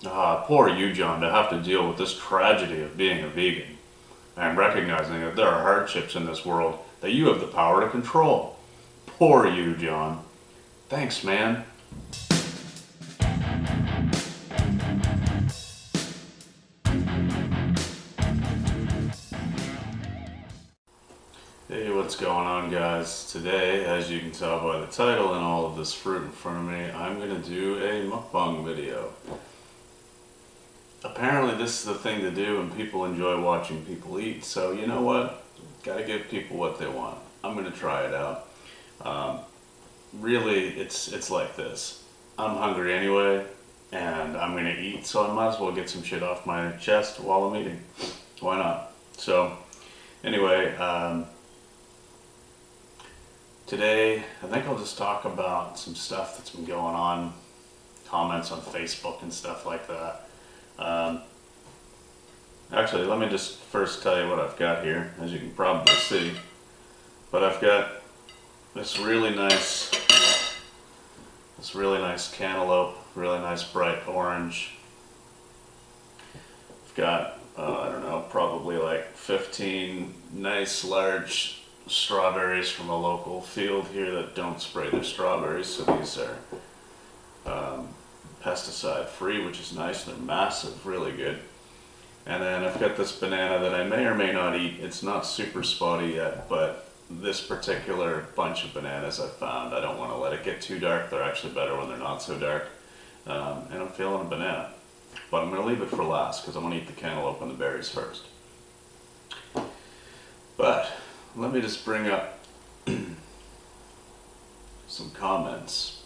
Poor you, John, to have to deal with this tragedy of being a vegan and recognizing that there are hardships in this world that you have the power to control. Poor you, John. Thanks, man. Hey, what's going on, guys? Today, as you can tell by the title and all of this fruit in front of me, I'm going to do a mukbang video. Apparently this is the thing to do and people enjoy watching people eat, so you know what? Gotta give people what they want. I'm going to try it out. Really, it's like this. I'm hungry anyway, and I'm going to eat, so I might as well get some shit off my chest while I'm eating. Why not? So, anyway, today, I think I'll just talk about some stuff that's been going on, comments on Facebook and stuff like that. Actually, let me just first tell you what I've got here, as you can probably see. But I've got this really nice cantaloupe, really nice bright orange. I've got, I don't know, probably like 15 nice large strawberries from a local field here that don't spray their strawberries, so these are pesticide free, which is nice. They're massive, really good. And then I've got this banana that I may or may not eat. It's not super spotty yet, but this particular bunch of bananas I found, I don't want to let it get too dark. They're actually better when they're not so dark. And I'm feeling a banana, but I'm going to leave it for last because I want to eat the cantaloupe and the berries first. But let me just bring up some comments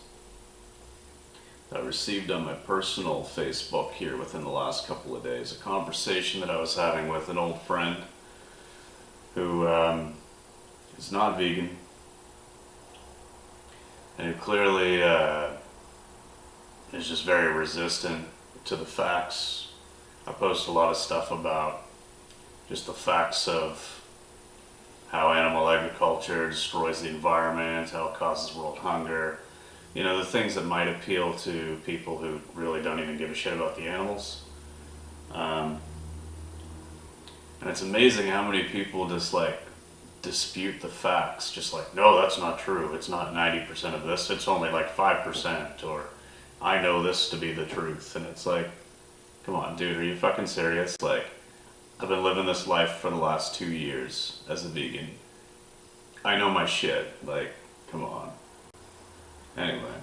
I received on my personal Facebook here within the last couple of days. A conversation that I was having with an old friend who is not vegan and who clearly is just very resistant to the facts. I post a lot of stuff about just the facts of how animal agriculture destroys the environment, how it causes world hunger. You know, the things that might appeal to people who really don't even give a shit about the animals. And it's amazing how many people just like dispute the facts. Just like, no, that's not true. It's not 90% of this. It's only like 5%. Or I know this to be the truth. And it's like, come on, dude, are you fucking serious? Like, I've been living this life for the last 2 years as a vegan. I know my shit. Like, come on. Anyway,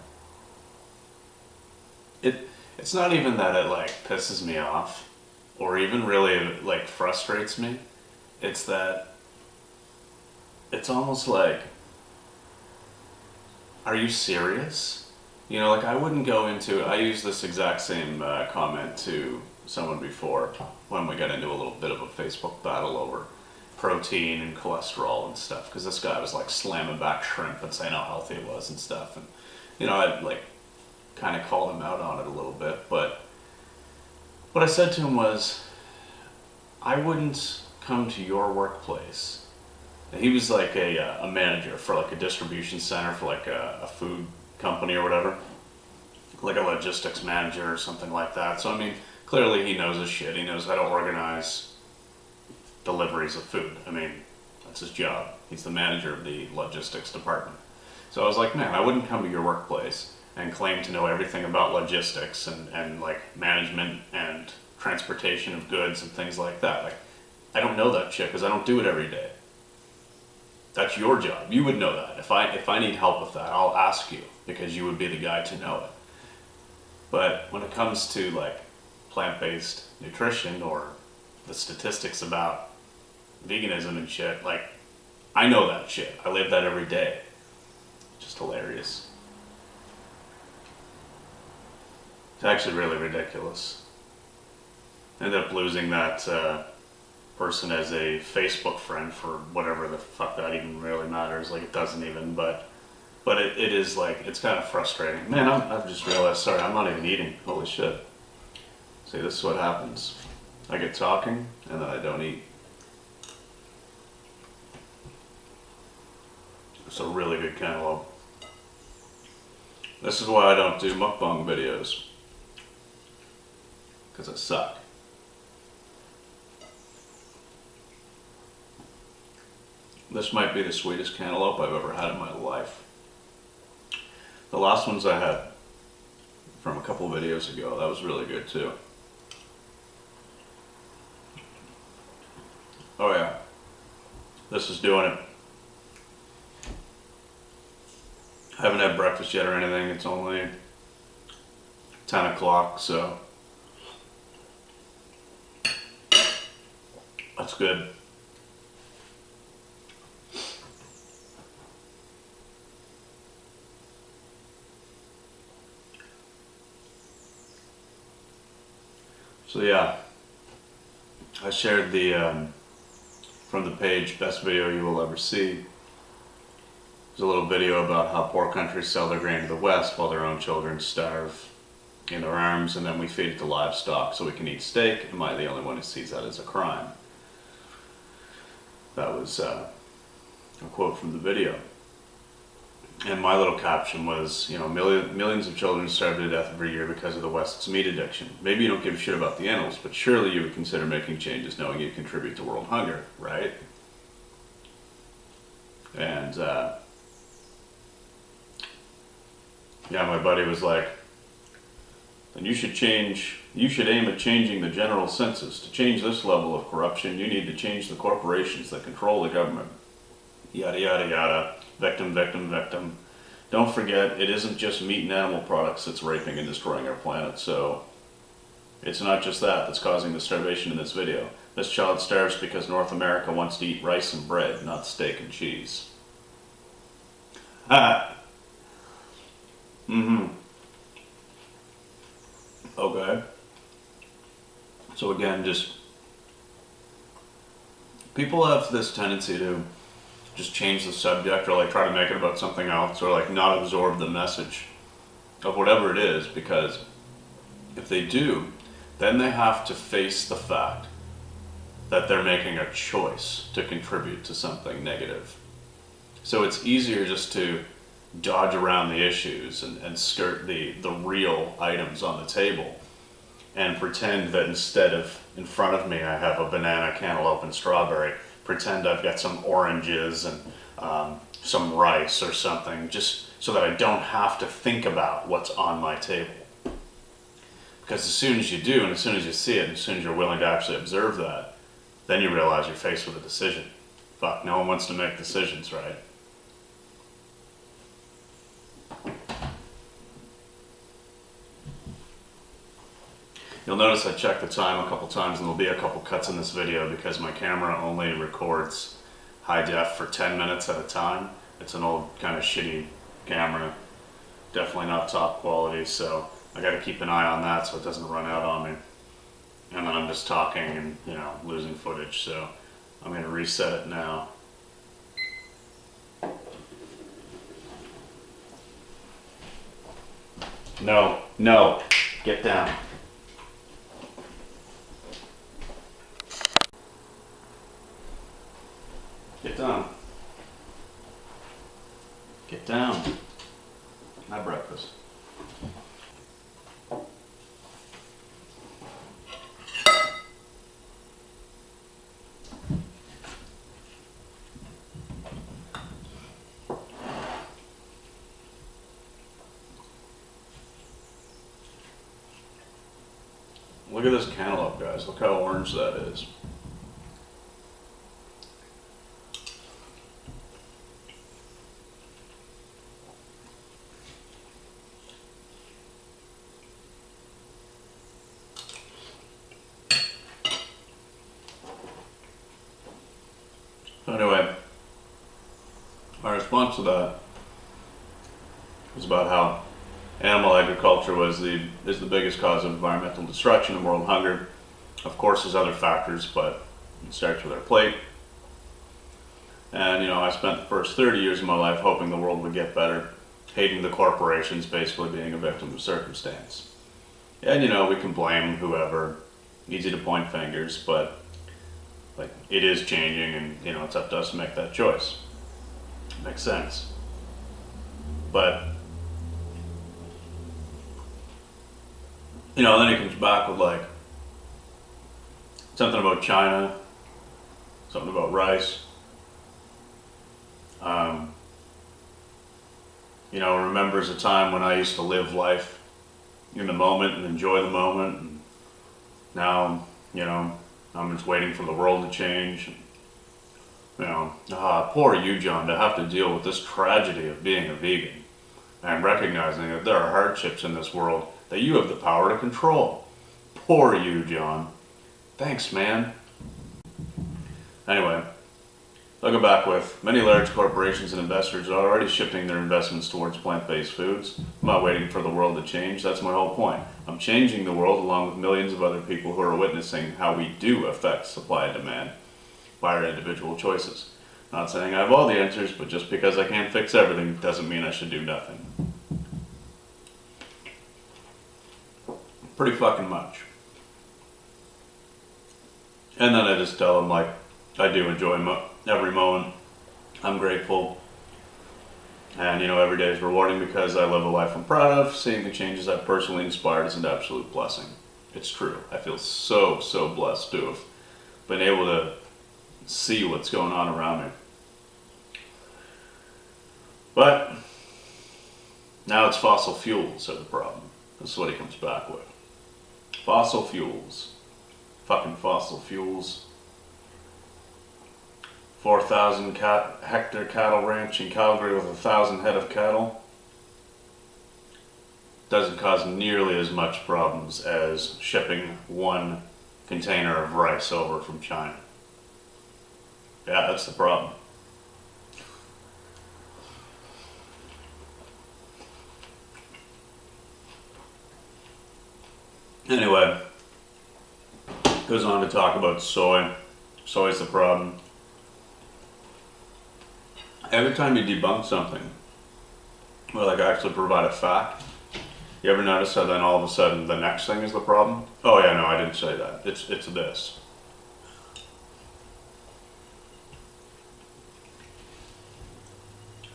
it's not even that it like pisses me off or even really like frustrates me. It's that it's almost like, are you serious? You know, like I wouldn't go into, I used this exact same comment to someone before when we got into a little bit of a Facebook battle over protein and cholesterol and stuff, because this guy was like slamming back shrimp and saying how healthy it was and stuff, and you know, I like kind of called him out on it a little bit, but what I said to him was, I wouldn't come to your workplace. And he was like a manager for like a distribution center for like a food company or whatever, like a logistics manager or something like that. So I mean, clearly he knows his shit. He knows how to organize deliveries of food. I mean, that's his job. He's the manager of the logistics department. So I was like, man, I wouldn't come to your workplace and claim to know everything about logistics and like management and transportation of goods and things like that. Like, I don't know that shit because I don't do it every day. That's your job. You would know that. If I need help with that, I'll ask you because you would be the guy to know it. But when it comes to like plant-based nutrition or the statistics about veganism and shit, like, I know that shit. I live that every day. Just hilarious. It's actually really ridiculous. Ended up losing that person as a Facebook friend for whatever the fuck that even really matters. Like, it doesn't even, but it is like, it's kind of frustrating. Man, I've just realized, sorry, I'm not even eating. Holy shit. See, this is what happens. I get talking and then I don't eat. It's a really good cantaloupe. This is why I don't do mukbang videos. because I suck. This might be the sweetest cantaloupe I've ever had in my life. The last ones I had from a couple videos ago, that was really good too. Oh yeah, this is doing it. I haven't had breakfast yet or anything. It's only 10 o'clock, so that's good. So yeah, I shared the from the page Best Video You Will Ever See. There's a little video about how poor countries sell their grain to the West while their own children starve in their arms, and then we feed it to livestock so we can eat steak. Am I the only one who sees that as a crime? That was a quote from the video. And my little caption was, you know, millions of children starve to death every year because of the West's meat addiction. Maybe you don't give a shit about the animals, but surely you would consider making changes knowing you contribute to world hunger, right? And yeah, my buddy was like, then you should aim at changing the general census. To change this level of corruption, you need to change the corporations that control the government. Yada, yada, yada. Victim, victim, victim. Don't forget, it isn't just meat and animal products that's raping and destroying our planet, so it's not just that that's causing the starvation in this video. This child starves because North America wants to eat rice and bread, not steak and cheese. Ha! Mm-hmm. Okay. So again, just people have this tendency to just change the subject or like try to make it about something else or like not absorb the message of whatever it is, because if they do, then they have to face the fact that they're making a choice to contribute to something negative. So it's easier just to dodge around the issues and skirt the real items on the table and pretend that instead of in front of me I have a banana, cantaloupe, and strawberry, pretend I've got some oranges and some rice or something, just so that I don't have to think about what's on my table. Because as soon as you do, and as soon as you see it, and as soon as you're willing to actually observe that, then you realize you're faced with a decision. Fuck, no one wants to make decisions, right? You'll notice I checked the time a couple times, and there'll be a couple cuts in this video because my camera only records high def for 10 minutes at a time. It's an old kind of shitty camera, definitely not top quality, so I gotta keep an eye on that so it doesn't run out on me. And then I'm just talking and, you know, losing footage, so I'm gonna reset it now. No, get down. Get down. Get down. Have breakfast. Look at this cantaloupe, guys. Look how orange that is. Anyway, my response to that was about how animal agriculture is the biggest cause of environmental destruction and world hunger. Of course, there's other factors, but it starts with our plate. And, you know, I spent the first 30 years of my life hoping the world would get better, hating the corporations, basically being a victim of circumstance. And, you know, we can blame whoever, easy to point fingers, but like, it is changing, and, you know, it's up to us to make that choice. Makes sense. But, you know, then he comes back with like, Something about China, something about rice. Um, remembers a time when I used to live life in the moment and enjoy the moment. And now, I'm just waiting for the world to change. Poor you, John, to have to deal with this tragedy of being a vegan and recognizing that there are hardships in this world that you have the power to control. Poor you, John. Thanks, man. Anyway, I'll go back with many large corporations and investors are already shifting their investments towards plant-based foods. I'm not waiting for the world to change. That's my whole point. I'm changing the world along with millions of other people who are witnessing how we do affect supply and demand by our individual choices. Not saying I have all the answers, but just because I can't fix everything doesn't mean I should do nothing. Pretty fucking much. And then I just tell them, like, I do enjoy every moment. I'm grateful. And, every day is rewarding because I live a life I'm proud of. Seeing the changes I've personally inspired is an absolute blessing. It's true. I feel so, so blessed to have been able to see what's going on around me. But now it's fossil fuels are the problem. That's what he comes back with. Fossil fuels. Fucking fossil fuels. 4,000 hectare cattle ranch in Calgary with 1,000 head of cattle doesn't cause nearly as much problems as shipping one container of rice over from China. Yeah, that's the problem. Anyway, goes on to talk about soy. Soy's the problem. Every time you debunk something, or like actually provide a fact, you ever notice how then all of a sudden the next thing is the problem? Oh yeah, no, I didn't say that. It's this.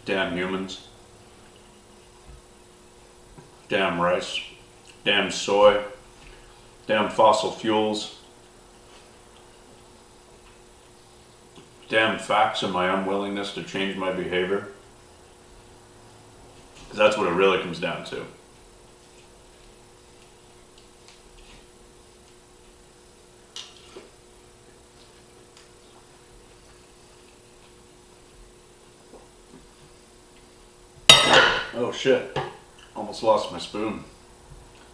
Damn humans. Damn rice. Damn soy. Damn fossil fuels. Damn facts and my unwillingness to change my behavior. Because that's what it really comes down to. Oh shit. Almost lost my spoon.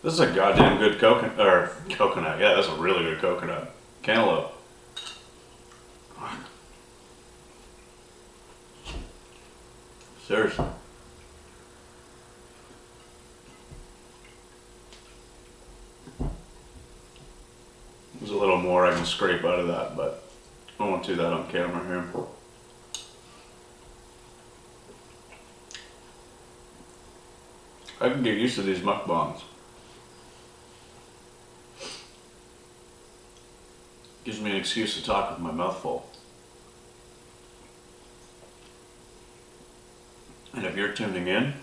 This is a goddamn good coconut. Yeah, that's a really good coconut. Cantaloupe. Seriously. There's a little more I can scrape out of that, but I won't do that on camera here. I can get used to these mukbangs. Gives me an excuse to talk with my mouth full. And if you're tuning in,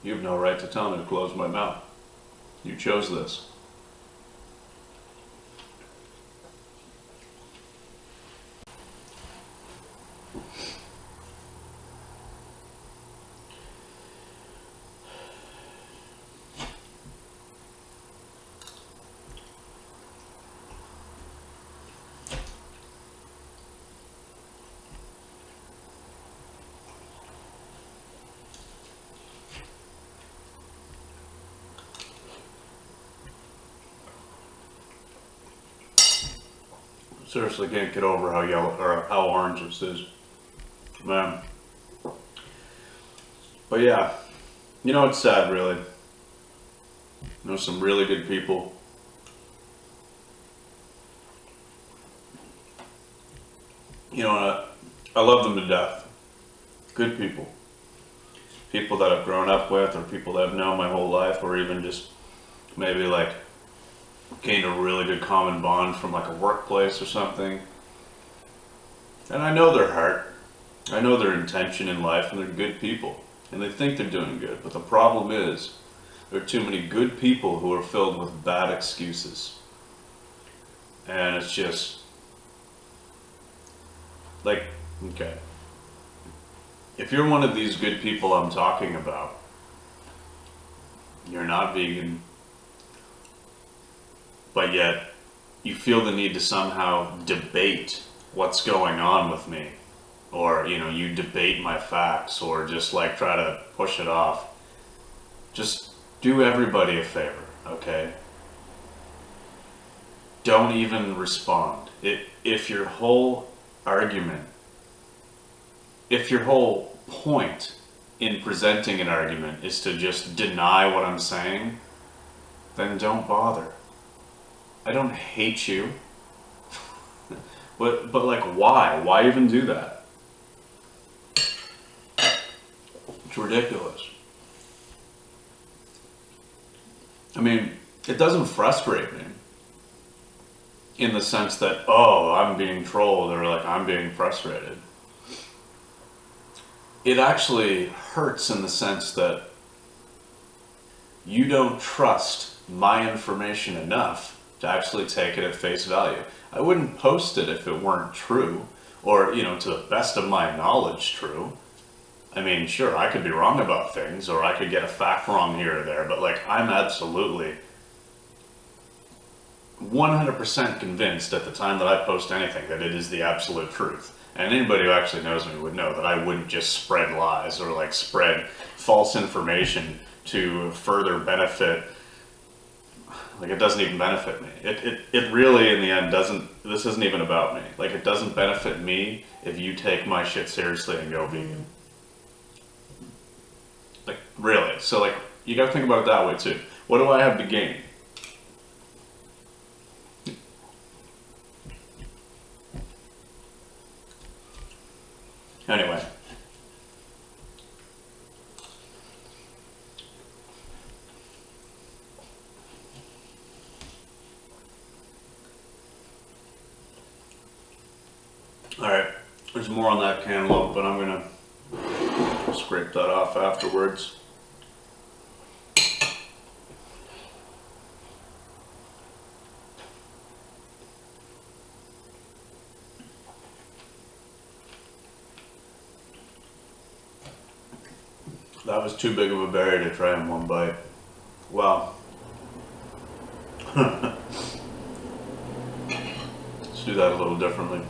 you have no right to tell me to close my mouth. You chose this. Seriously can't get over how yellow or how orange this is, man. But yeah, it's sad, really. Some really good people. I love them to death. Good people. People that I've grown up with, or people that I've known my whole life, or even just maybe like gained a really good common bond from like a workplace or something. And I know their heart. I know their intention in life, and they're good people. And they think they're doing good. But the problem is, there are too many good people who are filled with bad excuses. And it's just like, okay, if you're one of these good people I'm talking about, you're not vegan, but yet you feel the need to somehow debate what's going on with me, or you debate my facts, or just like try to push it off. Just do everybody a favor, okay? Don't even respond. If your whole argument, if your whole point in presenting an argument is to just deny what I'm saying, then don't bother. I don't hate you. But like, why? Why even do that? It's ridiculous. I mean, it doesn't frustrate me in the sense that, oh, I'm being trolled, or like I'm being frustrated. It actually hurts in the sense that you don't trust my information enough to actually take it at face value. I wouldn't post it if it weren't true, or, to the best of my knowledge, true. I mean, sure, I could be wrong about things, or I could get a fact wrong here or there, but like, I'm absolutely 100% convinced at the time that I post anything that it is the absolute truth. And anybody who actually knows me would know that I wouldn't just spread lies or like spread false information to further benefit. Like, it doesn't even benefit me. It really, in the end, doesn't. This isn't even about me. Like, it doesn't benefit me if you take my shit seriously and go vegan. Like, really. So, like, you gotta think about it that way, too. What do I have to gain? Anyway. Alright, there's more on that cantaloupe, but I'm gonna scrape that off afterwards. That was too big of a berry to try in one bite. Well, let's do that a little differently.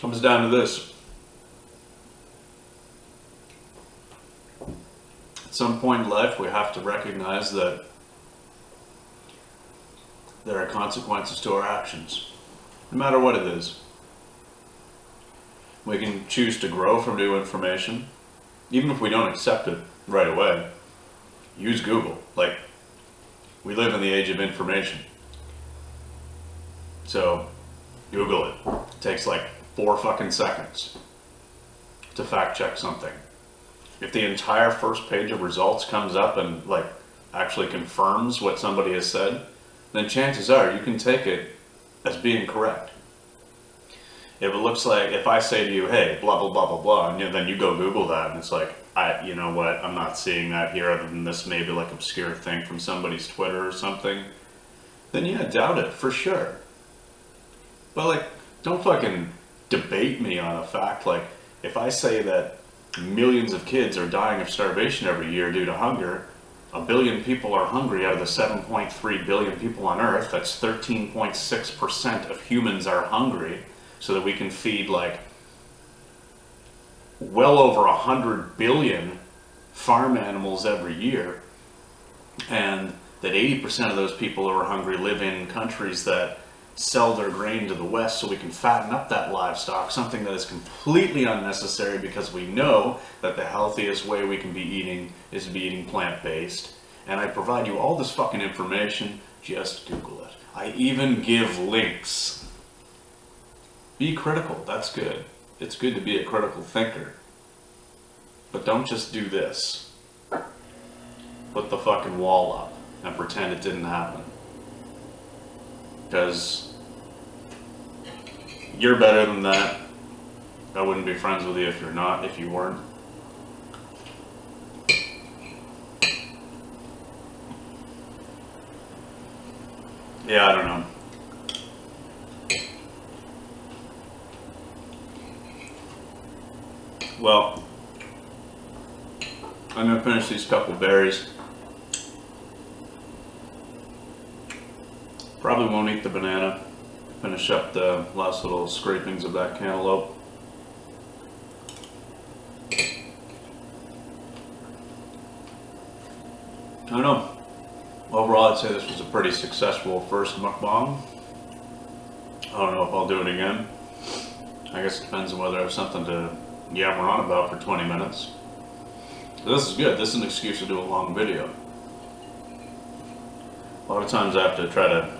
Comes down to this. At some point in life, we have to recognize that there are consequences to our actions, no matter what it is. We can choose to grow from new information, even if we don't accept it right away. Use Google. Like, we live in the age of information. So, Google it. It takes like 4 fucking seconds to fact check something. If the entire first page of results comes up and like actually confirms what somebody has said, then chances are you can take it as being correct. If it looks like, if I say to you, hey, blah, blah, blah, blah, blah, and then you go Google that and it's like, you know what, I'm not seeing that here other than this maybe like obscure thing from somebody's Twitter or something, then yeah, doubt it for sure. But like, don't fucking debate me on a fact. Like, if I say that millions of kids are dying of starvation every year due to hunger, 1 billion people are hungry out of the 7.3 billion people on Earth, that's 13.6% of humans are hungry, so that we can feed like well over 100 billion farm animals every year, and that 80% of those people who are hungry live in countries that sell their grain to the West so we can fatten up that livestock, something that is completely unnecessary because we know that the healthiest way we can be eating is to be eating plant-based. And I provide you all this fucking information, just Google it. I even give links. Be critical, that's good. It's good to be a critical thinker. But don't just do this. Put the fucking wall up and pretend it didn't happen. Because You're better than that. I wouldn't be friends with you if you're not, if you weren't. Yeah, I don't know. Well, I'm gonna finish these couple berries. Probably won't eat the banana. Finish up the last little scrapings of that cantaloupe. I don't know. Overall, I'd say this was a pretty successful first mukbang. I don't know if I'll do it again. I guess it depends on whether I have something to yammer on about for 20 minutes. This is good. This is an excuse to do a long video. A lot of times I have to try to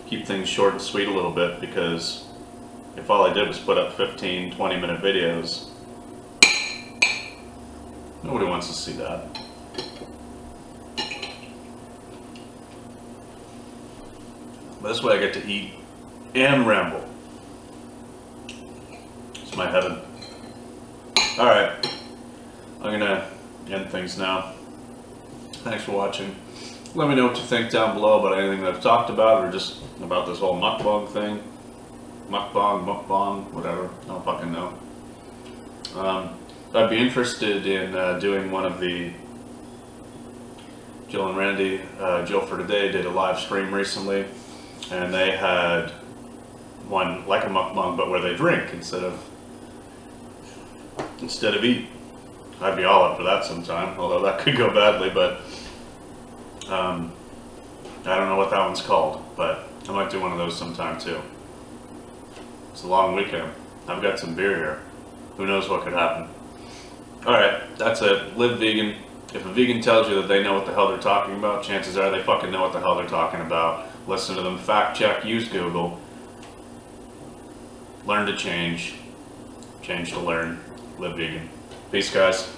keep things short and sweet a little bit, because if all I did was put up 15, 20-minute videos, nobody wants to see that. But this way I get to eat and ramble. It's my heaven. Alright, I'm gonna end things now. Thanks for watching. Let me know what you think down below about anything that I've talked about, or just about this whole mukbang thing. Mukbang, whatever. I don't fucking know. I'd be interested in doing one of the Jill and Randy. Jill for Today did a live stream recently, and they had one like a mukbang, but where they drink instead of eat. I'd be all up for that sometime, although that could go badly, but I don't know what that one's called, but I might do one of those sometime too. It's a long weekend. I've got some beer here. Who knows what could happen. Alright, that's it. Live vegan. If a vegan tells you that they know what the hell they're talking about, chances are they fucking know what the hell they're talking about. Listen to them, fact check, use Google. Learn to change. Change to learn. Live vegan. Peace, guys.